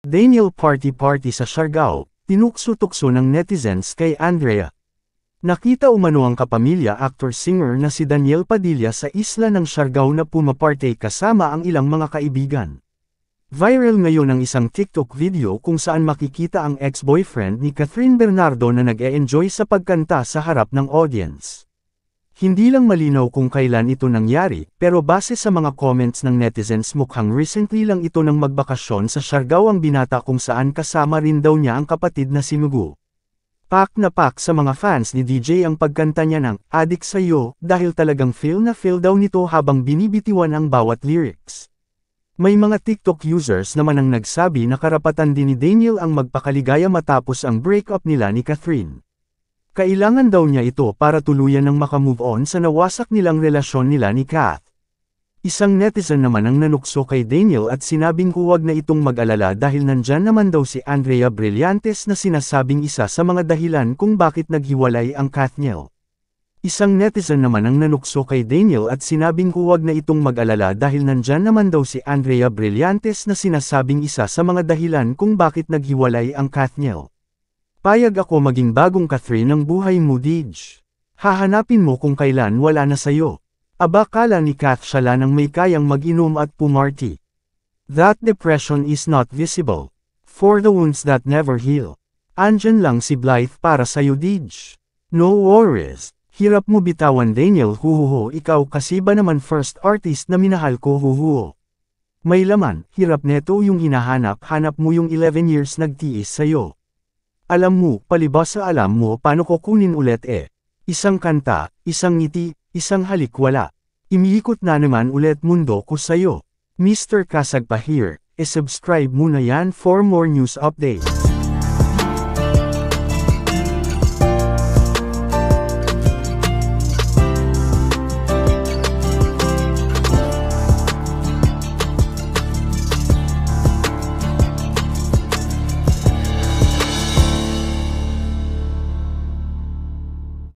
Daniel party-party sa Siargao, tinukso-tukso ng netizens kay Andrea. Nakita umano ang kapamilya actor-singer na si Daniel Padilla sa isla ng Siargao na pumaparty kasama ang ilang mga kaibigan. Viral ngayon ang isang TikTok video kung saan makikita ang ex-boyfriend ni Catherine Bernardo na nag-e-enjoy sa pagkanta sa harap ng audience. Hindi lang malinaw kung kailan ito nangyari, pero base sa mga comments ng netizens mukhang recently lang ito nang magbakasyon sa Siargao ang binata kung saan kasama rin daw niya ang kapatid na si Mugu. Pak na pak sa mga fans ni DJ ang pagkanta niya ng "Adik Sa'yo" dahil talagang feel na feel daw nito habang binibitiwan ang bawat lyrics. May mga TikTok users naman ang nagsabi na karapatan din ni Daniel ang magpakaligaya matapos ang breakup nila ni Catherine. Kailangan daw niya ito para tuluyan ng makamove on sa nawasak nilang relasyon nila ni Kath. Isang netizen naman ang nanukso kay Daniel at sinabing huwag na itong mag-alala dahil nandyan naman daw si Andrea Brillantes na sinasabing isa sa mga dahilan kung bakit naghiwalay ang Kathniel. Isang netizen naman ang nanukso kay Daniel at sinabing huwag na itong mag-alala dahil nandyan naman daw si Andrea Brillantes na sinasabing isa sa mga dahilan kung bakit naghiwalay ang Kathniel. Payag ako maging bagong Catherine ng buhay mo, Dij. Hahanapin mo kung kailan wala na sayo. Aba kala ni Kath siya lang may kayang mag-inom at pumarty. That depression is not visible. For the wounds that never heal. Andyan lang si Blythe para sayo, Dij. No worries. Hirap mo bitawan, Daniel, huhuho, ikaw kasi ba naman first artist na minahal ko, huhuho. May laman, hirap neto yung hinahanap-hanap mo yung 11 years nagtiis sayo. Alam mo, palibas sa alam mo paano ko kunin ulit Isang kanta, isang ngiti, isang halik wala. Imiikot na naman ulit mundo ko sayo. Mr. Kasag pa here, subscribe muna yan for more news updates.